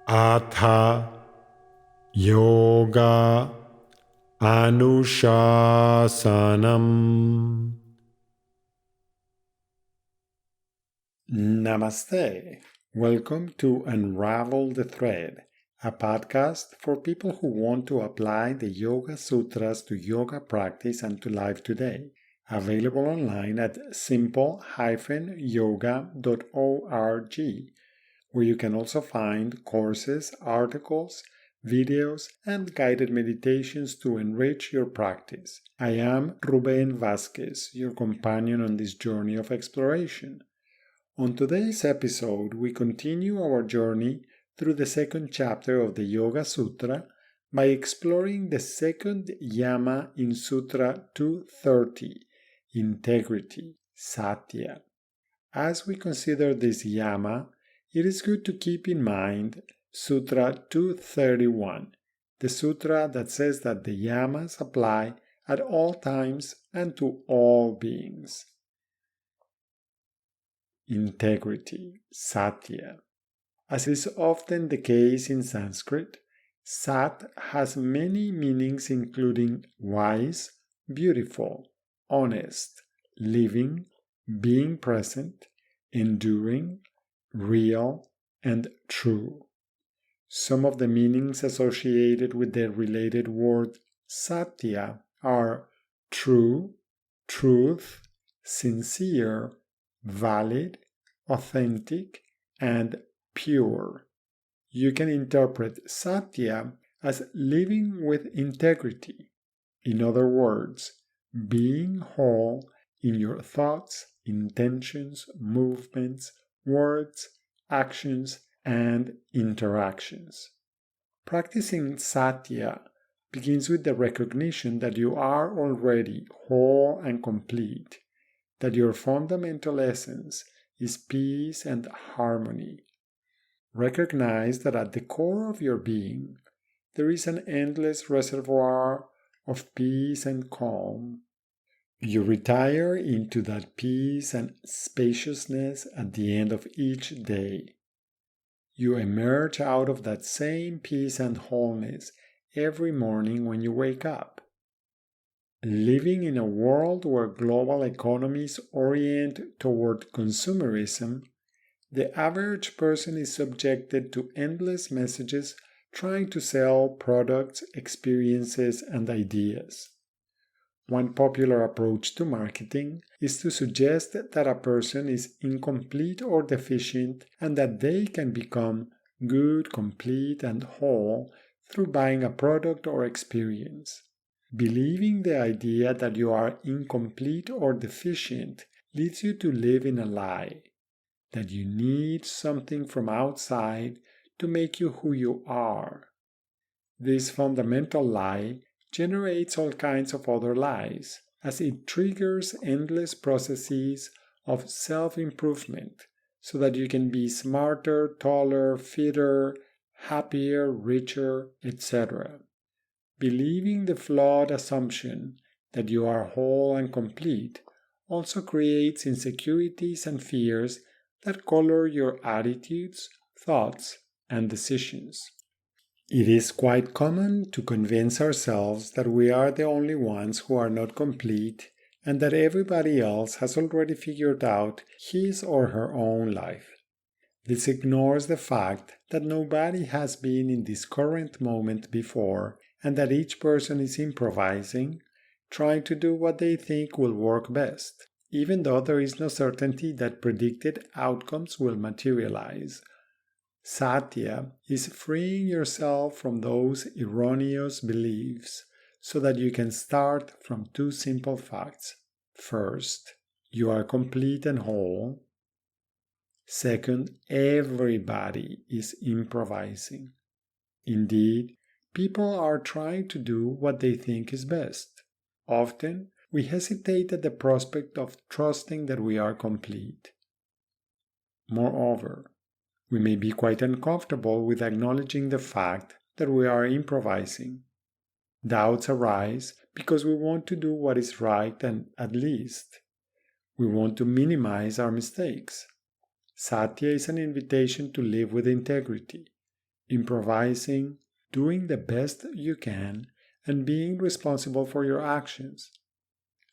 Atha Yoga Anushasanam. Namaste. Welcome to Unravel the Thread, a podcast for people who want to apply the Yoga Sutras to yoga practice and to life today. Available online at simple-yoga.org, where you can also find courses, articles, videos, and guided meditations to enrich your practice. I am Ruben Vasquez, your companion on this journey of exploration. On today's episode, we continue our journey through the second chapter of the Yoga Sutra by exploring the second Yama in Sutra 230, integrity, Satya. As we consider this Yama, it is good to keep in mind Sutra 231, the sutra that says that the Yamas apply at all times and to all beings. Integrity, Satya. As is often the case in Sanskrit, Sat has many meanings including wise, beautiful, honest, living, being present, enduring, real, and true. Some of the meanings associated with the related word Satya are true, truth, sincere, valid, authentic, and pure. You can interpret Satya as living with integrity. In other words, being whole in your thoughts, intentions, movements, words, actions, and interactions. Practicing Satya begins with the recognition that you are already whole and complete, that your fundamental essence is peace and harmony. Recognize that at the core of your being, there is an endless reservoir of peace and calm. You retire into that peace and spaciousness at the end of each day. You emerge out of that same peace and wholeness every morning when you wake up. Living in a world where global economies orient toward consumerism, the average person is subjected to endless messages trying to sell products, experiences, and ideas. One popular approach to marketing is to suggest that a person is incomplete or deficient and that they can become good, complete, and whole through buying a product or experience. Believing the idea that you are incomplete or deficient leads you to live in a lie, that you need something from outside to make you who you are. This fundamental lie generates all kinds of other lies, as it triggers endless processes of self-improvement so that you can be smarter, taller, fitter, happier, richer, etc. Believing the flawed assumption that you are whole and complete also creates insecurities and fears that color your attitudes, thoughts, and decisions. It is quite common to convince ourselves that we are the only ones who are not complete and that everybody else has already figured out his or her own life. This ignores the fact that nobody has been in this current moment before and that each person is improvising, trying to do what they think will work best, even though there is no certainty that predicted outcomes will materialize. Satya is freeing yourself from those erroneous beliefs so that you can start from two simple facts. First, you are complete and whole. Second, everybody is improvising. Indeed, people are trying to do what they think is best. Often, we hesitate at the prospect of trusting that we are complete. Moreover, we may be quite uncomfortable with acknowledging the fact that we are improvising. Doubts arise because we want to do what is right and at least. We want to minimize our mistakes. Satya is an invitation to live with integrity, improvising, doing the best you can, and being responsible for your actions.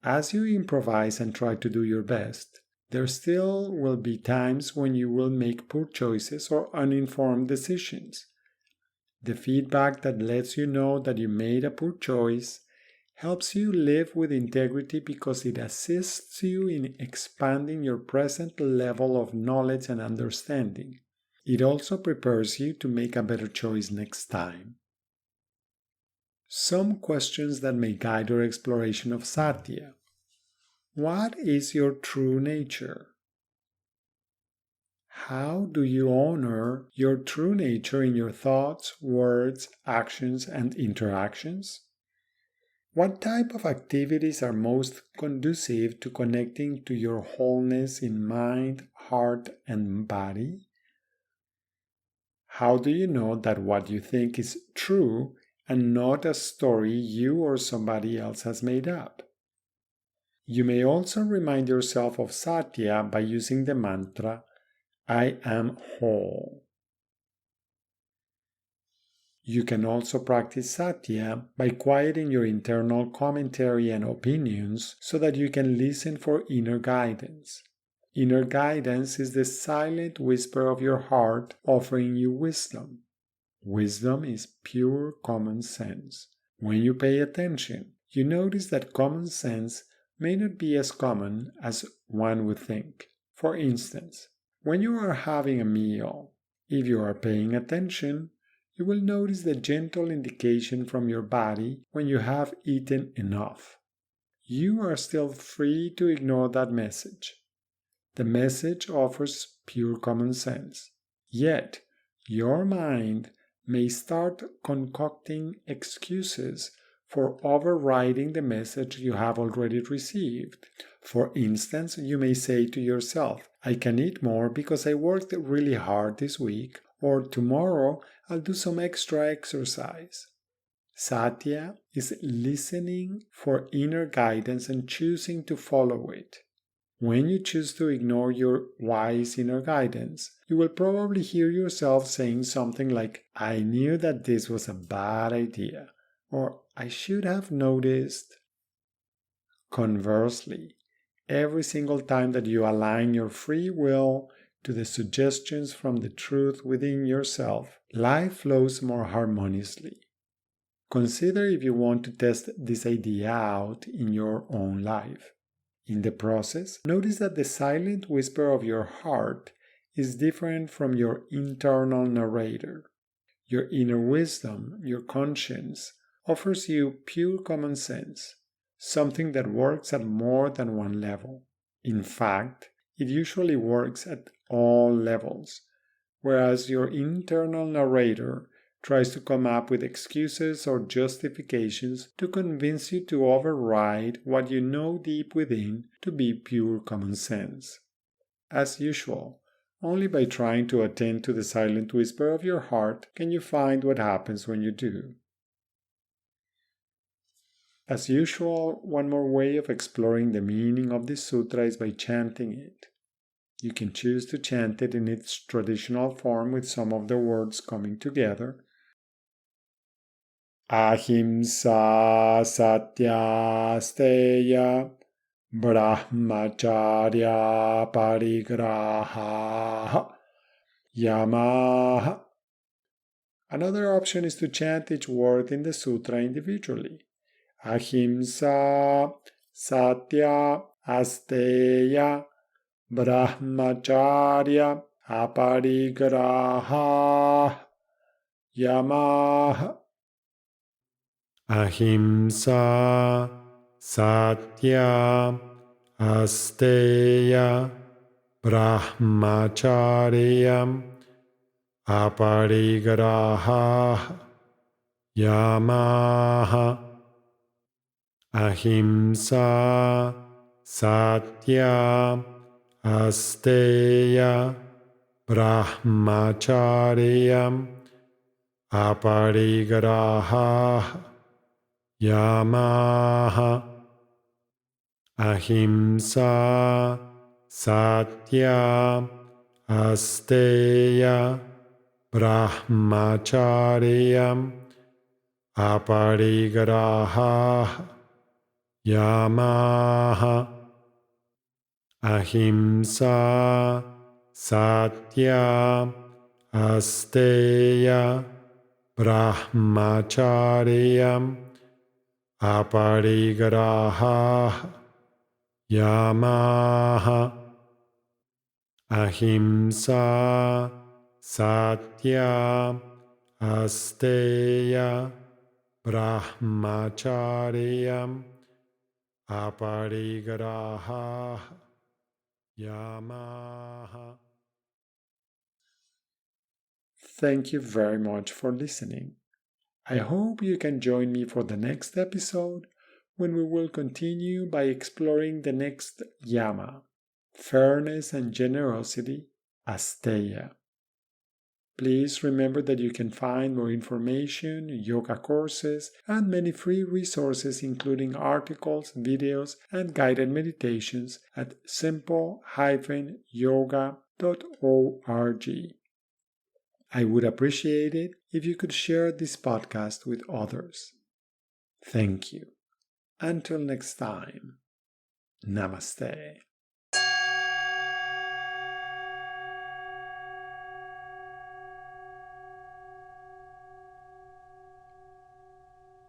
As you improvise and try to do your best, there still will be times when you will make poor choices or uninformed decisions. The feedback that lets you know that you made a poor choice helps you live with integrity because it assists you in expanding your present level of knowledge and understanding. It also prepares you to make a better choice next time. Some questions that may guide your exploration of Satya. What is your true nature? How do you honor your true nature in your thoughts, words, actions, and interactions? What type of activities are most conducive to connecting to your wholeness in mind, heart, and body? How do you know that what you think is true and not a story you or somebody else has made up? You may also remind yourself of Satya by using the mantra, I am whole. You can also practice Satya by quieting your internal commentary and opinions so that you can listen for inner guidance. Inner guidance is the silent whisper of your heart offering you wisdom. Wisdom is pure common sense. When you pay attention, you notice that common sense may not be as common as one would think. For instance, when you are having a meal, if you are paying attention, you will notice the gentle indication from your body when you have eaten enough. You are still free to ignore that message. The message offers pure common sense. Yet, your mind may start concocting excuses for overriding the message you have already received. For instance, you may say to yourself, I can eat more because I worked really hard this week, or tomorrow I'll do some extra exercise. Satya is listening for inner guidance and choosing to follow it. When you choose to ignore your wise inner guidance, you will probably hear yourself saying something like, I knew that this was a bad idea, or I should have noticed. Conversely, every single time that you align your free will to the suggestions from the truth within yourself, life flows more harmoniously. Consider if you want to test this idea out in your own life. In the process, notice that the silent whisper of your heart is different from your internal narrator. Your inner wisdom, your conscience, offers you pure common sense, something that works at more than one level. In fact, it usually works at all levels, whereas your internal narrator tries to come up with excuses or justifications to convince you to override what you know deep within to be pure common sense. As usual, only by trying to attend to the silent whisper of your heart can you find what happens when you do. As usual, one more way of exploring the meaning of this sutra is by chanting it. You can choose to chant it in its traditional form with some of the words coming together. Ahimsa Satya Steya Brahmacharya Parigraha Yama. Another option is to chant each word in the sutra individually. Ahimsa Satya Asteya Brahmacharya Aparigraha Yama. Ahimsa Satya Asteya Brahmacharya Aparigraha Yama. Ahimsa Satya Asteya Brahmacharya Aparigraha Yama. Ahimsa Satya Asteya brahmacharya aparigraha Yama ahimsa satya asteya brahmacharya aparigraha Yama ahimsa satya asteya brahmacharya aparigraha Yama. Thank you very much for listening. I hope you can join me for the next episode when we will continue by exploring the next Yama, fairness and generosity, asteya. Please remember that you can find more information, yoga courses, and many free resources, including articles, videos, and guided meditations at simple-yoga.org. I would appreciate it if you could share this podcast with others. Thank you. Until next time, Namaste.